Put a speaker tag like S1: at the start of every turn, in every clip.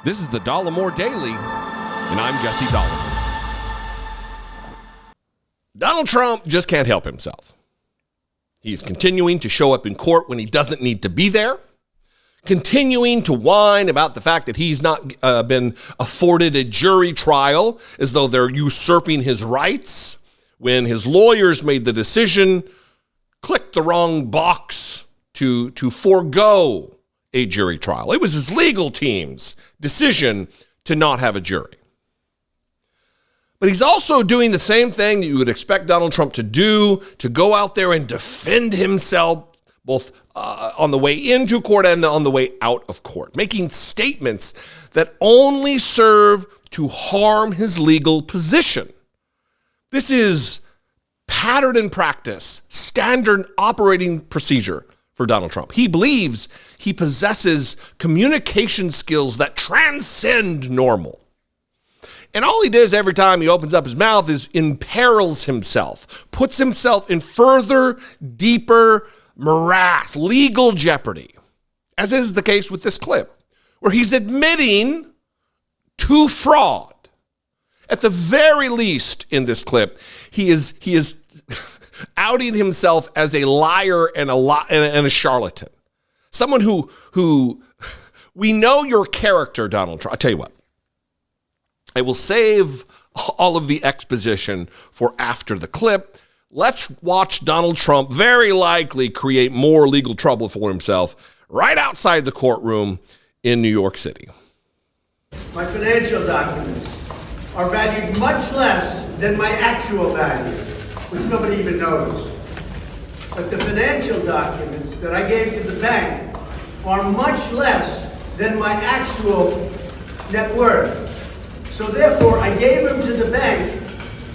S1: This is the Dollemore Daily, and I'm Jesse Dollemore. Donald Trump just can't help himself. He's continuing to show up in court when he doesn't need to be there, continuing to whine about the fact that he's not been afforded a jury trial as though they're usurping his rights when his lawyers made the decision, clicked the wrong box to forego a jury trial. It was his legal team's decision to not have a jury. But he's also doing the same thing that you would expect Donald Trump to do, to go out there and defend himself both on the way into court and on the way out of court, making statements that only serve to harm his legal position. This is pattern and practice, standard operating procedure for Donald Trump. He believes he possesses communication skills that transcend normal. And all he does every time he opens up his mouth is imperils himself, puts himself in further, deeper morass, legal jeopardy, as is the case with this clip, where he's admitting to fraud. At the very least in this clip, he is outing himself as a liar and a charlatan. Someone who we know your character, Donald Trump. I'll tell you what. I will save all of the exposition for after the clip. Let's watch Donald Trump very likely create more legal trouble for himself right outside the courtroom in New York City.
S2: My financial documents are valued much less than my actual value, which nobody even knows. But the financial documents that I gave to the bank are much less than my actual net worth. So therefore, I gave them to the bank.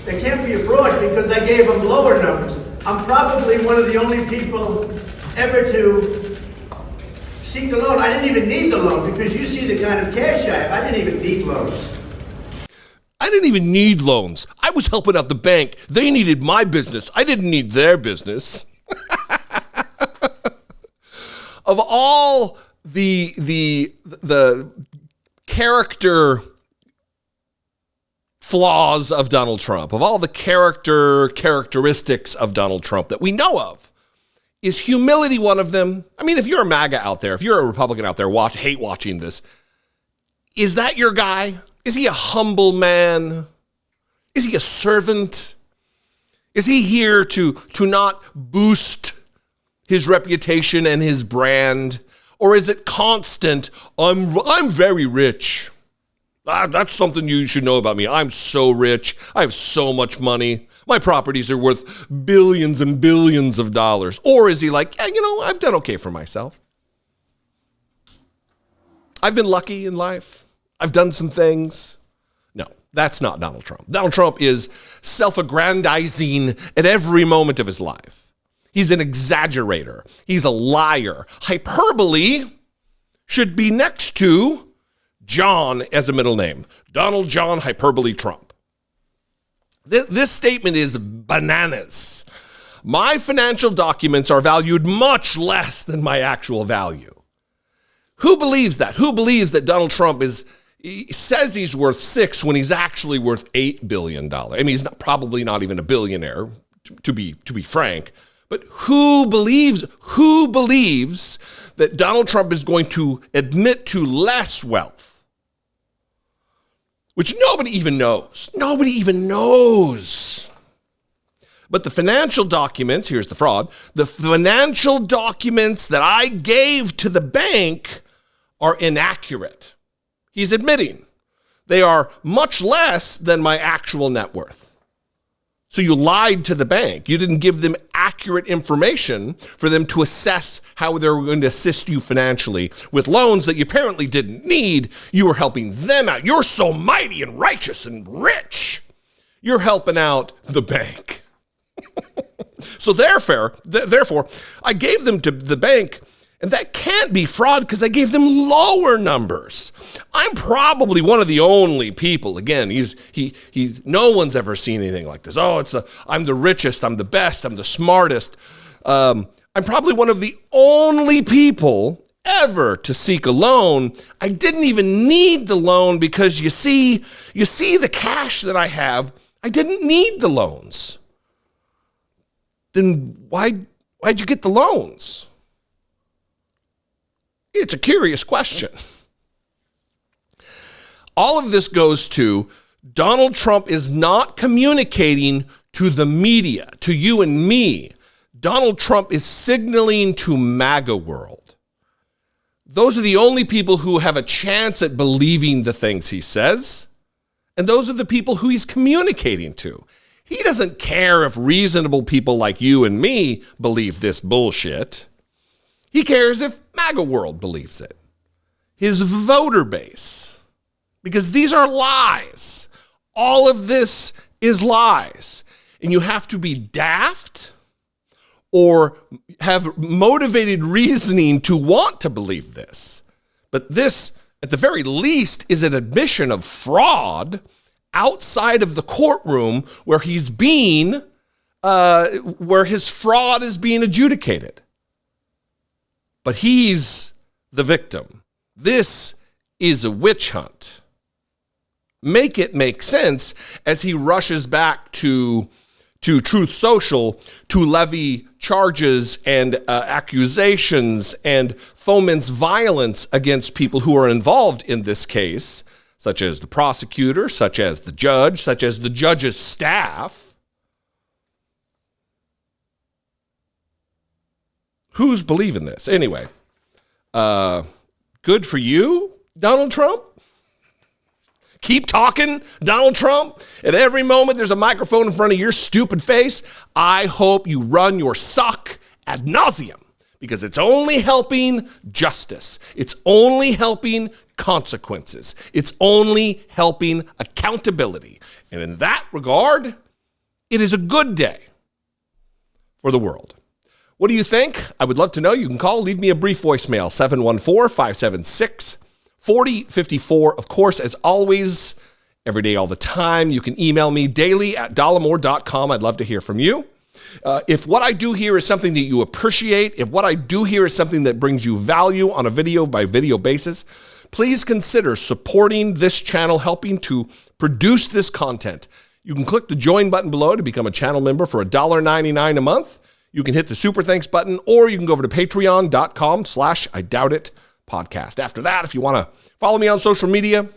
S2: They can't be a fraud because I gave them lower numbers. I'm probably one of the only people ever to seek a loan. I didn't even need the loan because you see the kind of cash I have. I didn't even need loans.
S1: I didn't even need loans. I was helping out the bank. They needed my business. I didn't need their business. Of all the character flaws of Donald Trump, of all the characteristics of Donald Trump that we know of, is humility one of them? I mean, if you're a MAGA out there, if you're a Republican out there hate watching this, is that your guy? Is he a humble man? Is he a servant? Is he here to not boost his reputation and his brand? Or is it constant, I'm very rich. That's something you should know about me. I'm so rich. I have so much money. My properties are worth billions and billions of dollars. Or is he like, yeah, I've done okay for myself. I've been lucky in life. I've done some things. No, that's not Donald Trump. Donald Trump is self-aggrandizing at every moment of his life. He's an exaggerator. He's a liar. Hyperbole should be next to John as a middle name. Donald John Hyperbole Trump. This statement is bananas. My financial documents are valued much less than my actual value. Who believes that? Who believes that Donald Trump he says he's worth $6 when he's actually worth $8 billion? I mean, he's probably not even a billionaire, to be frank. But who believes that Donald Trump is going to admit to less wealth? Which nobody even knows. Nobody even knows. But the financial documents, here's the fraud, the financial documents that I gave to the bank are inaccurate. He's admitting they are much less than my actual net worth. So you lied to the bank. You didn't give them accurate information for them to assess how they were going to assist you financially with loans that you apparently didn't need. You were helping them out. You're so mighty and righteous and rich. You're helping out the bank. So therefore, I gave them to the bank, and that can't be fraud because I gave them lower numbers. I'm probably one of the only people. Again, he's no one's ever seen anything like this. I'm the richest, I'm the best, I'm the smartest. I'm probably one of the only people ever to seek a loan. I didn't even need the loan because you see the cash that I have. I didn't need the loans. Then why'd you get the loans? It's a curious question. All of this goes to Donald Trump is not communicating to the media, to you and me. Donald Trump is signaling to MAGA world. Those are the only people who have a chance at believing the things he says, and those are the people who he's communicating to. He doesn't care if reasonable people like you and me believe this bullshit. He cares if MAGA world believes it. His voter base. Because these are lies. All of this is lies. And you have to be daft or have motivated reasoning to want to believe this. But this, at the very least, is an admission of fraud outside of the courtroom where he's being, where his fraud is being adjudicated. But he's the victim. This is a witch hunt. Make it make sense as he rushes back to Truth Social to levy charges and accusations and foments violence against people who are involved in this case, such as the prosecutor, such as the judge, such as the judge's staff. Who's believing this? Anyway, good for you, Donald Trump. Keep talking, Donald Trump. At every moment there's a microphone in front of your stupid face. I hope you run your suck ad nauseum because it's only helping justice. It's only helping consequences. It's only helping accountability. And in that regard, it is a good day for the world. What do you think? I would love to know. You can call, leave me a brief voicemail, 714-576-4054. Of course, as always, every day, all the time, you can email me daily at dollemore.com. I'd love to hear from you. If what I do here is something that you appreciate, if what I do here is something that brings you value on a video by video basis, please consider supporting this channel, helping to produce this content. You can click the join button below to become a channel member for $1.99 a month. You can hit the super thanks button, or you can go over to patreon.com/I-doubt-it podcast. After that, if you want to follow me on social media,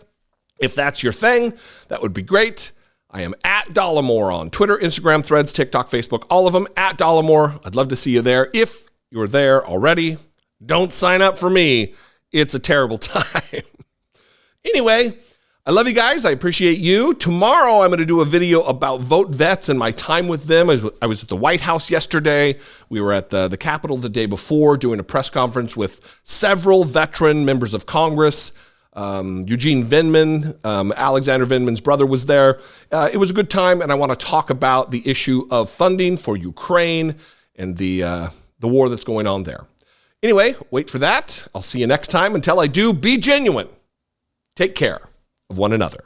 S1: if that's your thing, that would be great. I am at Dollemore on Twitter, Instagram, Threads, TikTok, Facebook, all of them at Dollemore. I'd love to see you there. If you're there already, don't sign up for me. It's a terrible time. Anyway, I love you guys. I appreciate you. Tomorrow, I'm going to do a video about vote vets and my time with them. I was at the White House yesterday. We were at the Capitol the day before doing a press conference with several veteran members of Congress. Eugene Vindman, Alexander Vindman's brother, was there. It was a good time, and I want to talk about the issue of funding for Ukraine and the war that's going on there. Anyway, wait for that. I'll see you next time. Until I do, be genuine. Take care of one another.